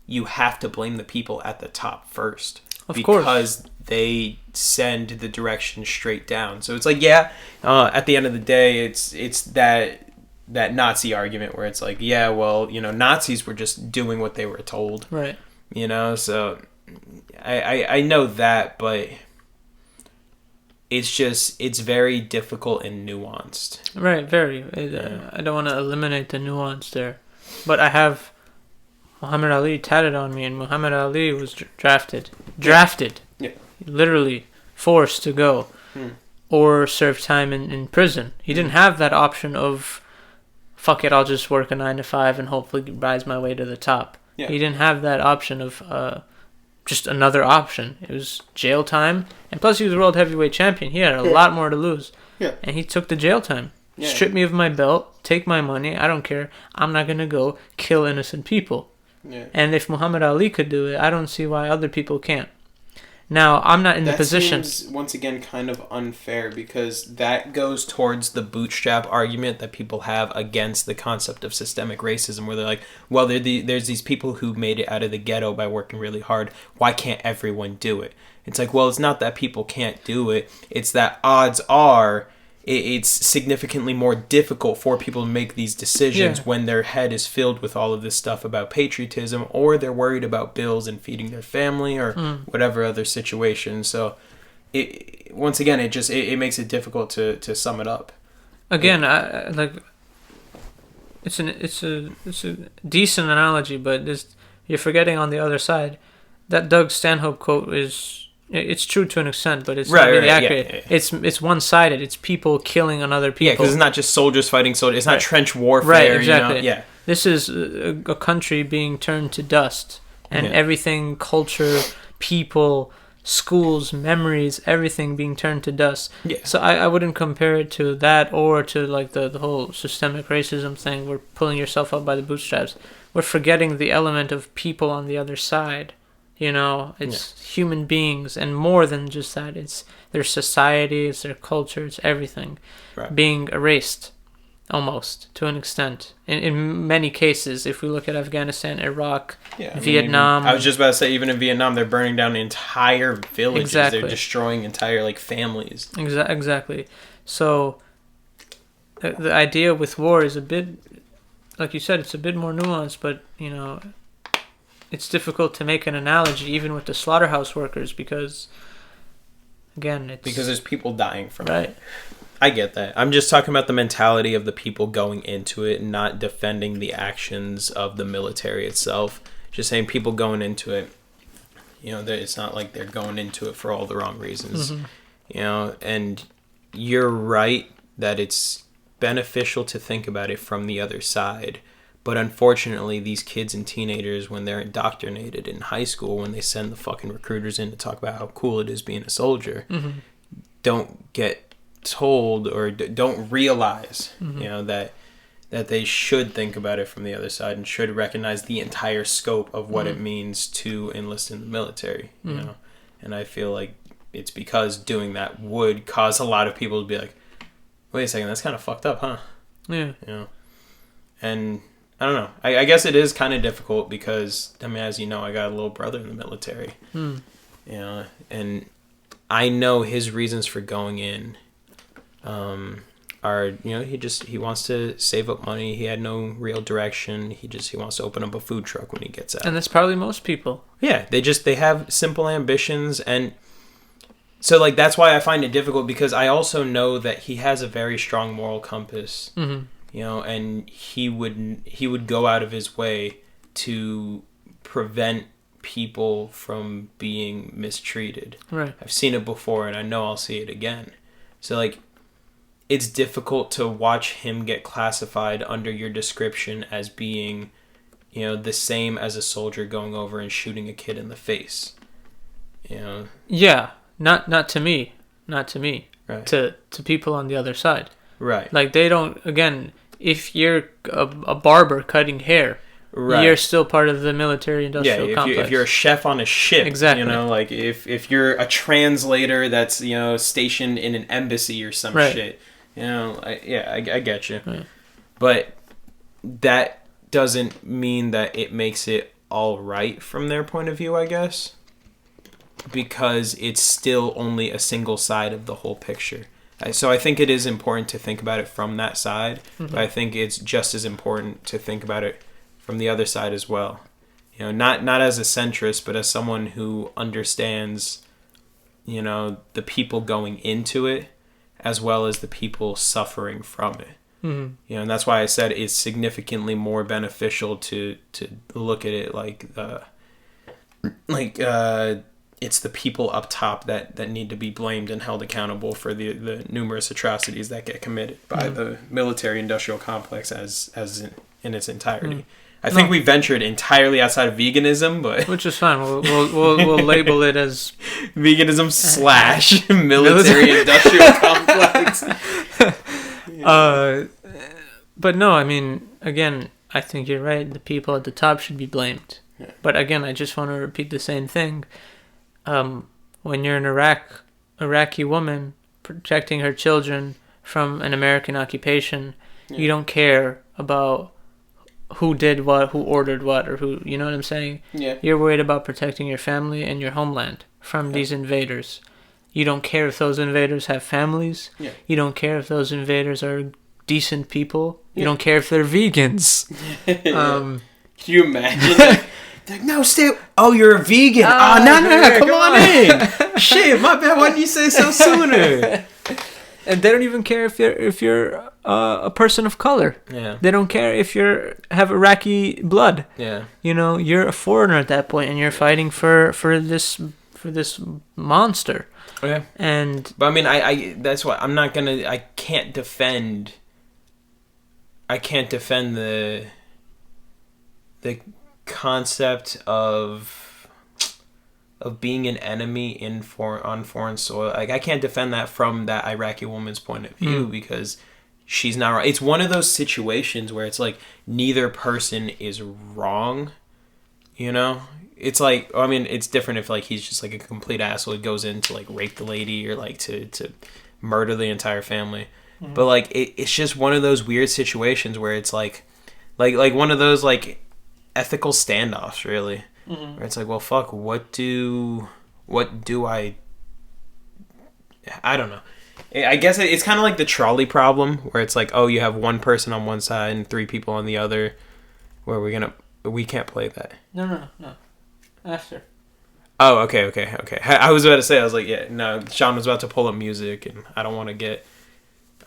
you have to blame the people at the top first. Of course. Because they send the direction straight down. So it's like, at the end of the day, it's that Nazi argument where it's like, yeah, well, Nazis were just doing what they were told. Right. So I know that, but it's very difficult and nuanced. Right, very. I don't want to eliminate the nuance there. But I have Muhammad Ali tatted on me, and Muhammad Ali was drafted. Yeah. Literally forced to go or serve time in prison. He didn't have that option of, fuck it, I'll just work a 9 to 5 and hopefully rise my way to the top. Yeah. He didn't have that option of just another option. It was jail time, and plus he was world heavyweight champion. He had a lot more to lose. Yeah. And he took the jail time. Yeah. Strip me of my belt, take my money, I don't care. I'm not going to go kill innocent people. Yeah. And if Muhammad Ali could do it, I don't see why other people can't. Now, I'm not in the position. That seems, once again, kind of unfair because that goes towards the bootstrap argument that people have against the concept of systemic racism, where they're like, well, there's these people who made it out of the ghetto by working really hard. Why can't everyone do it? It's like, well, it's not that people can't do it. It's that odds are it's significantly more difficult for people to make these decisions when their head is filled with all of this stuff about patriotism, or they're worried about bills and feeding their family or whatever other situation. So once again, it makes it difficult to sum it up. Again, it's a decent analogy, but you're forgetting on the other side that Doug Stanhope quote is. It's true to an extent, but it's not really accurate. Yeah. It's one-sided. It's people killing another people. Yeah, because it's not just soldiers fighting soldiers. It's not trench warfare. Right, exactly. Yeah. This is a country being turned to dust, and everything, culture, people, schools, memories, everything being turned to dust. Yeah. So I wouldn't compare it to that or to like the whole systemic racism thing. We're pulling yourself up by the bootstraps. We're forgetting the element of people on the other side. It's human beings, and more than just that, it's their society, it's their culture, it's everything being erased, almost, to an extent. In many cases, if we look at Afghanistan, Iraq, Vietnam... I was just about to say, even in Vietnam, they're burning down entire villages. Exactly. They're destroying entire, families. Exactly. So, the idea with war is a bit, like you said, it's a bit more nuanced, but, it's difficult to make an analogy even with the slaughterhouse workers because again, it's because there's people dying from it. right. I get that. I'm just talking about the mentality of the people going into it and not defending the actions of the military itself. Just saying people going into it, you know, it's not like they're going into it for all the wrong reasons. You know, and you're right that it's beneficial to think about it from the other side. But unfortunately, these kids and teenagers, when they're indoctrinated in high school, when they send the fucking recruiters in to talk about how cool it is being a soldier, don't get told or don't realize, you know, that they should think about it from the other side and should recognize the entire scope of what it means to enlist in the military, you know. And I feel like it's because doing that would cause a lot of people to be like, wait a second, that's kind of fucked up, huh? Yeah. You know, and I don't know. I guess it is kind of difficult because, I mean, as you know, I got a little brother in the military, you know, and I know his reasons for going in are, you know, he wants to save up money. He had no real direction. He wants to open up a food truck when he gets out. And that's probably most people. Yeah, they have simple ambitions, and so like that's why I find it difficult, because I also know that he has a very strong moral compass. You know, and he would go out of his way to prevent people from being mistreated. Right. I've seen it before, and I know I'll see it again. So like, it's difficult to watch him get classified under your description as being, you know, the same as a soldier going over and shooting a kid in the face. You know? Yeah. Not to me. Not to me. Right. To people on the other side. Right. Like, they don't, again, if you're a barber cutting hair, right, you're still part of the military-industrial complex. If you're a chef on a ship, exactly. You know, like if you're a translator that's, you know, stationed in an embassy or some right. shit, you know, I get you. Right. But that doesn't mean that it makes it all right from their point of view, I guess, because it's still only a single side of the whole picture. So I think it is important to think about it from that side, but I think it's just as important to think about it from the other side as well. You know, not as a centrist, but as someone who understands, you know, the people going into it as well as the people suffering from it. You know, and that's why I said it's significantly more beneficial to look at it like it's the people up top that need to be blamed and held accountable for the numerous atrocities that get committed by the military-industrial complex as in its entirety. I think we ventured entirely outside of veganism, but which is fine. We'll label it as veganism / military-industrial complex. But no, I mean, again, I think you're right. The people at the top should be blamed. Yeah. But again, I just want to repeat the same thing. When you're an Iraqi woman protecting her children from an American occupation, you don't care about who did what, who ordered what, or who, you know what I'm saying? Yeah. You're worried about protecting your family and your homeland from these invaders. You don't care if those invaders have families. Yeah. You don't care if those invaders are decent people. You don't care if they're vegans. Can you imagine? Like, no, stay. Oh, you're a vegan. No, come on in. Shit, my bad. Why didn't you say so sooner? And they don't even care if you're a person of color. Yeah. They don't care if you have Iraqi blood. Yeah. You know, you're a foreigner at that point, and you're fighting for this monster. Okay. But I mean, I that's why I'm not gonna. I can't defend the concept of being an enemy on foreign soil. Like, I can't defend that from that Iraqi woman's point of view because she's not right. It's one of those situations where it's like neither person is wrong, you know? It's like, I mean, it's different if like he's just like a complete asshole who goes in to like rape the lady or like to murder the entire family. But like it's just one of those weird situations where it's like one of those like ethical standoffs, really, where it's like, well, fuck, what do I don't know. I guess it's kind of like the trolley problem, where it's like, oh, you have one person on one side and three people on the other, where we can't play that. No. After. Oh, okay. I was about to say, I was like, yeah, no, Sean was about to pull up music, and I don't want to get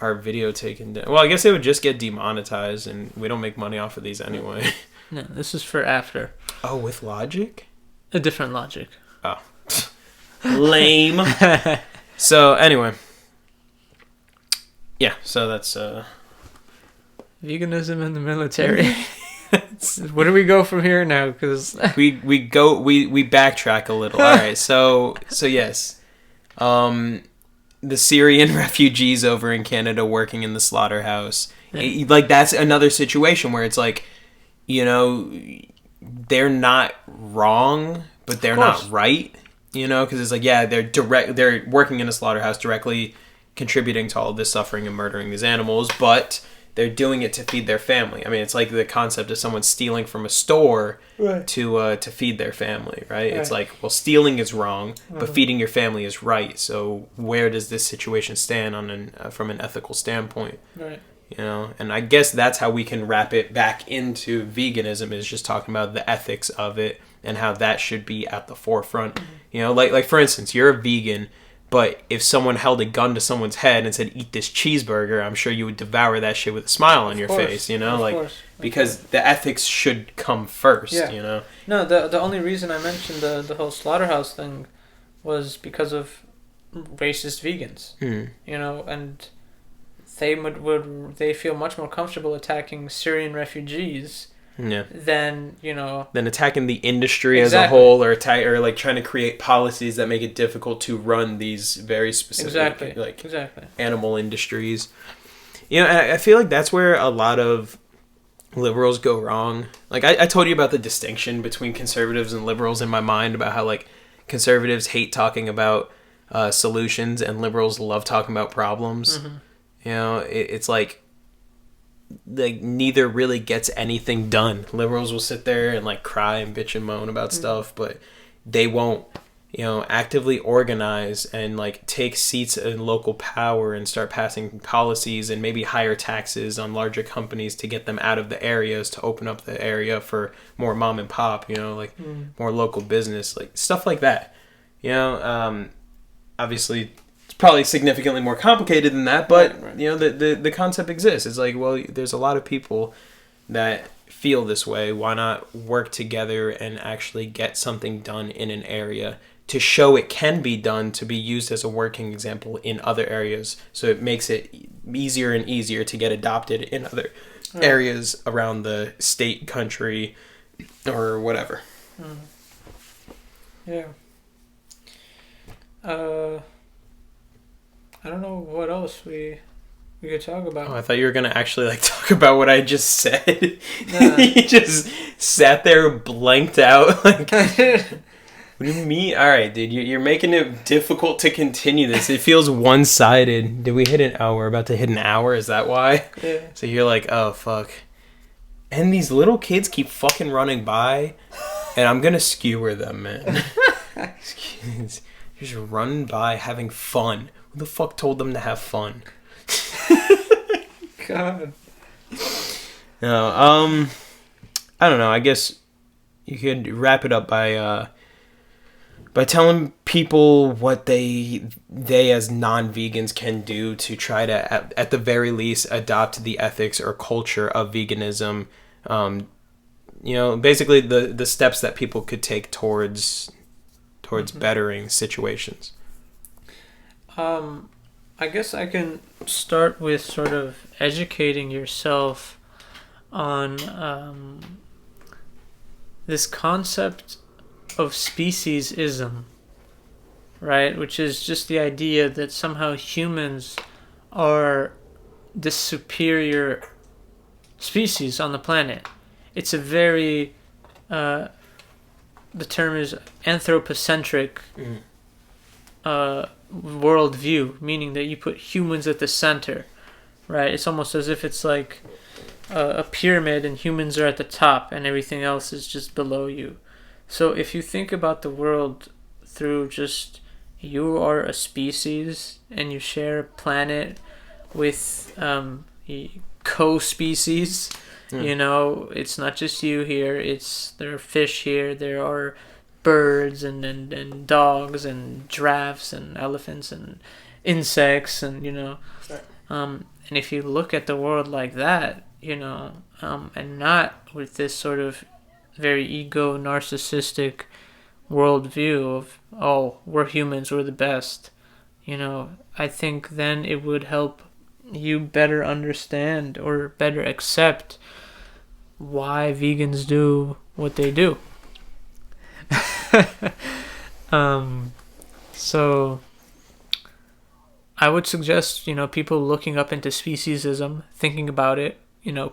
our video taken down. Well, I guess it would just get demonetized, and we don't make money off of these anyway. No, this is for after. Oh, with Logic? A different Logic. Oh. Lame. So, anyway. Yeah, so that's... Veganism in the military. Where do we go from here now? Because we backtrack a little. All right, so yes, the Syrian refugees over in Canada working in the slaughterhouse, like that's another situation where it's like, you know, they're not wrong, but they're not right. You know, because it's like, yeah, they're working in a slaughterhouse, directly contributing to all this suffering and murdering these animals, but they're doing it to feed their family. I mean, it's like the concept of someone stealing from a store to feed their family, right? It's like, well, stealing is wrong, but feeding your family is right. So where does this situation stand from an ethical standpoint? Right. You know, and I guess that's how we can wrap it back into veganism, is just talking about the ethics of it and how that should be at the forefront. Mm-hmm. You know, like for instance, you're a vegan, but if someone held a gun to someone's head and said, eat this cheeseburger, I'm sure you would devour that shit with a smile on your face, you know? Because the ethics should come first, you know? No, the only reason I mentioned the whole slaughterhouse thing was because of racist vegans, you know, and they feel much more comfortable attacking Syrian refugees than, you know, than attacking the industry as a whole, or like trying to create policies that make it difficult to run these very specific animal industries. You know, and I feel like that's where a lot of liberals go wrong. Like I told you about the distinction between conservatives and liberals in my mind, about how like conservatives hate talking about solutions and liberals love talking about problems. Mm-hmm. You know, it's like neither really gets anything done. Liberals will sit there and like cry and bitch and moan about stuff, but they won't, you know, actively organize and like take seats in local power and start passing policies and maybe higher taxes on larger companies to get them out of the areas, to open up the area for more mom and pop, you know, like more local business, like stuff like that. You know, obviously probably significantly more complicated than that, but you know, the concept exists. It's like, well, there's a lot of people that feel this way. Why not work together and actually get something done in an area to show it can be done, to be used as a working example in other areas, so it makes it easier and easier to get adopted in other areas around the state, country, or whatever. Yeah. I don't know what else we could talk about. Oh, I thought you were gonna actually like talk about what I just said. Nah. You just sat there blanked out. Like, what do you mean? All right, dude, you're making it difficult to continue this. It feels one-sided. Did we hit an hour? We're about to hit an hour. Is that why? Yeah. So you're like, oh fuck. And these little kids keep fucking running by, and I'm gonna skewer them, man. Just running by having fun. Who the fuck told them to have fun? God. No, I don't know. I guess you could wrap it up by telling people what they as non-vegans can do to try to, at the very least, adopt the ethics or culture of veganism. You know, basically the steps that people could take towards bettering situations. I guess I can start with sort of educating yourself on this concept of speciesism, right? Which is just the idea that somehow humans are the superior species on the planet. It's a very, the term is anthropocentric worldview, meaning that you put humans at the center, right? It's almost as if it's like a pyramid and humans are at the top and everything else is just below you. So if you think about the world through just, you are a species and you share a planet with co-species, you know, it's not just you here, there are fish here, there are birds and dogs and giraffes and elephants and insects and Right. and if you look at the world like that, and not with this sort of very ego narcissistic worldview of, oh, we're humans, we're the best, I think then it would help you better understand or better accept why vegans do what they do. So I would suggest, people looking up into speciesism, thinking about it,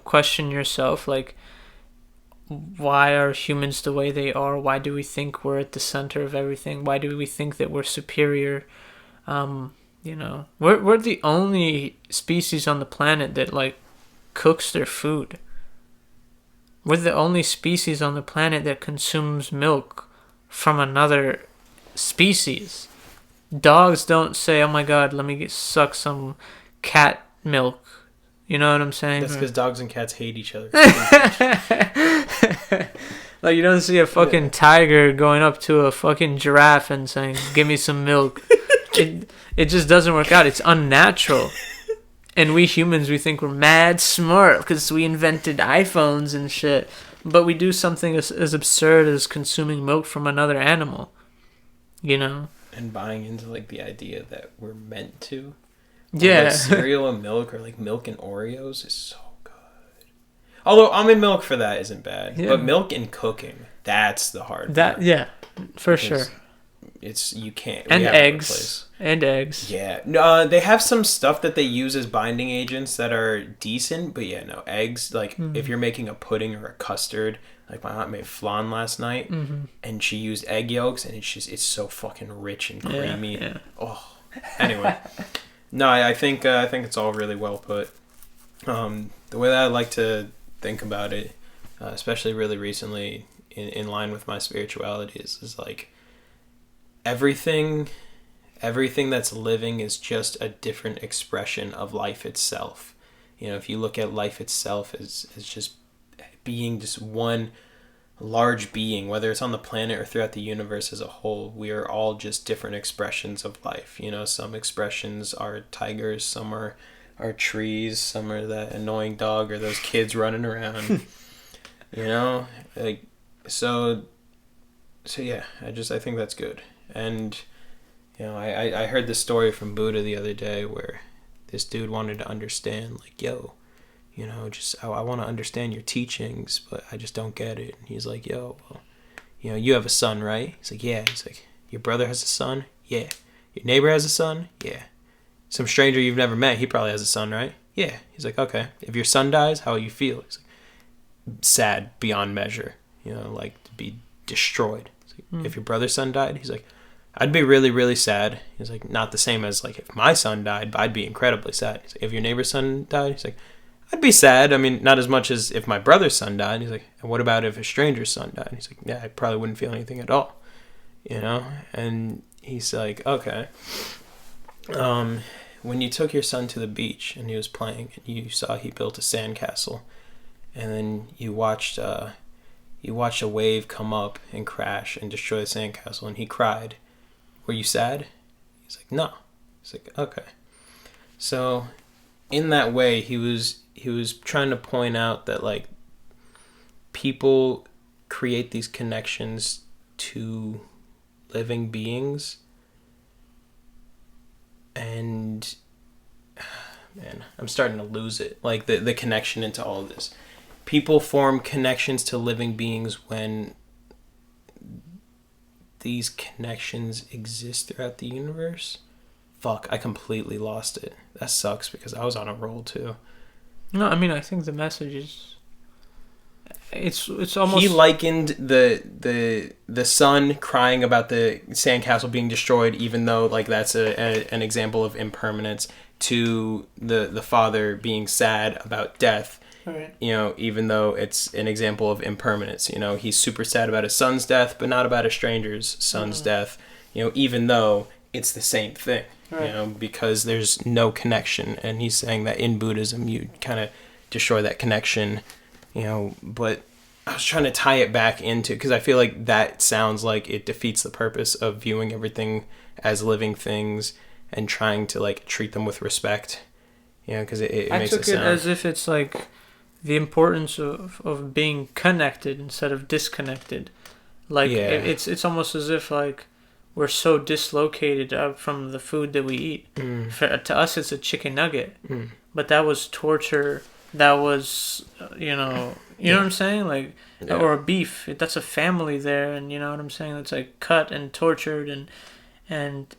question yourself, like, why are humans the way they are? Why do we think we're at the center of everything? Why do we think that we're superior? We're the only species on the planet that, like, cooks their food. We're the only species on the planet that consumes milk from another species. Dogs don't say, oh my god, let me suck some cat milk. You know what I'm saying? That's because dogs and cats hate each other. Like, you don't see a fucking tiger going up to a fucking giraffe and saying, give me some milk. It just doesn't work out. It's unnatural. And we humans, we think we're mad smart because we invented iPhones and shit. But we do something as absurd as consuming milk from another animal. And buying into, like, the idea that we're meant to. Yeah. Like cereal and milk, or like milk and Oreos, is so good. Although almond milk for that isn't bad. Yeah. But milk in cooking, that's the hard part. Yeah, for sure. You can't. And eggs. And eggs. Yeah. They have some stuff that they use as binding agents that are decent, but yeah, no. Eggs, like, if you're making a pudding or a custard, like my aunt made flan last night, and she used egg yolks, and it's so fucking rich and creamy. Yeah. Oh. Anyway. No, I think it's all really well put. The way that I like to think about it, especially really recently, in line with my spirituality, is like everything that's living is just a different expression of life itself. If you look at life itself as just being just one large being, whether it's on the planet or throughout the universe as a whole, we are all just different expressions of life. Some expressions are tigers, some are trees, some are that annoying dog or those kids running around. Like, so yeah, I think that's good. And I heard this story from Buddha the other day where this dude wanted to understand, like, yo, I want to understand your teachings, but I just don't get it. And he's like, yo, well, you have a son, right? He's like, yeah. He's like, your brother has a son? Yeah. Your neighbor has a son? Yeah. Some stranger you've never met, he probably has a son, right? Yeah. He's like, okay. If your son dies, how will you feel? He's like, sad beyond measure, like to be destroyed. Like, if your brother's son died, he's like, I'd be really, really sad. He's like, not the same as, like, if my son died, but I'd be incredibly sad. He's like, if your neighbor's son died, he's like, I'd be sad. I mean, not as much as if my brother's son died. He's like, and what about if a stranger's son died? He's like, yeah, I probably wouldn't feel anything at all. And he's like, okay. When you took your son to the beach and he was playing and you saw he built a sandcastle, and then you watched a wave come up and crash and destroy the sandcastle, and he cried, were you sad? He's like, no. He's like, okay. So in that way, he was trying to point out that, like, people create these connections to living beings, and man, I'm starting to lose it, like the connection into all of this. People form connections to living beings when these connections exist throughout the universe. Fuck, I completely lost it. That sucks because I was on a roll too. No, I mean, I think the message is it's almost... He likened the son crying about the sandcastle being destroyed, even though, like, that's an example of impermanence, to the father being sad about death. Right. Even though it's an example of impermanence. He's super sad about his son's death, but not about a stranger's son's death. Even though it's the same thing. Right. Because there's no connection. And he's saying that in Buddhism, you kind of destroy that connection. But I was trying to tie it back into, because I feel like that sounds like it defeats the purpose of viewing everything as living things and trying to like treat them with respect. Because it I makes took it it sound as if it's like the importance of being connected instead of disconnected. Like it's almost as if like we're so dislocated from the food that we eat. To us, it's a chicken nugget, but that was torture. That was you know what I'm saying, like or a beef. That's a family there, and you know what I'm saying. It's like cut and tortured, and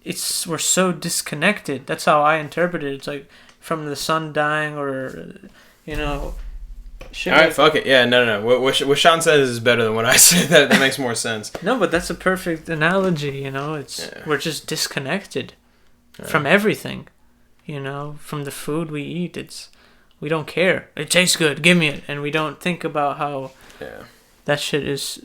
we're so disconnected. That's how I interpret it. It's like from the son dying, or shit. All right, fuck it. Yeah, no. What Sean says is better than what I said. That makes more sense. No, but that's a perfect analogy. It's we're just disconnected from everything. From the food we eat. We don't care. It tastes good. Give me it, and we don't think about how that shit was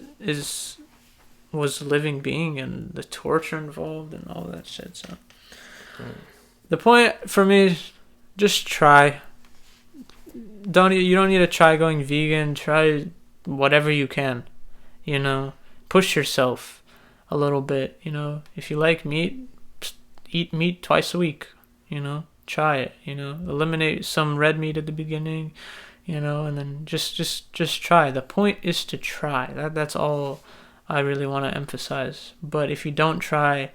a living being and the torture involved and all that shit. So the point for me is just try. You don't need to try going vegan. Try whatever you can. Push yourself a little bit. If you like meat, eat meat twice a week. Try it. Eliminate some red meat at the beginning. And then just try. The point is to try. That's all I really want to emphasize. But if you don't try,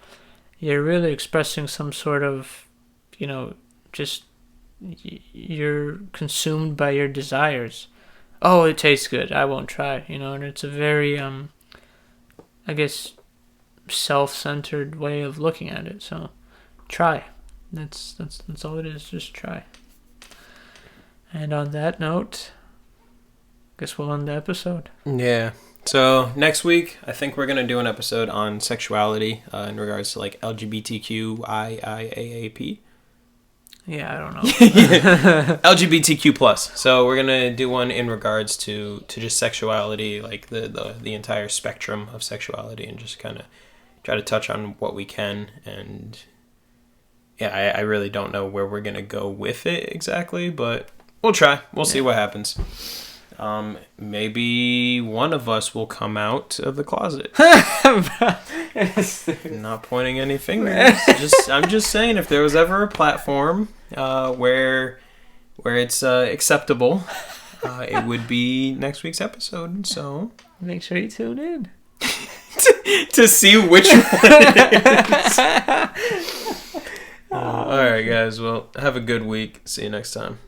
you're really expressing some sort of, just you're consumed by your desires. Oh, it tastes good. I won't try. And it's a very, I guess, self-centered way of looking at it. So, try. That's all it is. Just try. And on that note, I guess we'll end the episode. Yeah. So next week, I think we're gonna do an episode on sexuality in regards to like LGBTQIAAP. Yeah, I don't know. LGBTQ plus. So we're gonna do one in regards to just sexuality, like the entire spectrum of sexuality, and just kind of try to touch on what we can. And yeah, I really don't know where we're gonna go with it exactly, but we'll try. We'll see what happens. Maybe one of us will come out of the closet. Not pointing any fingers. I'm just saying, if there was ever a platform where it's acceptable, it would be next week's episode. So make sure you tune in to see which one it is. All right, guys. Well, have a good week. See you next time.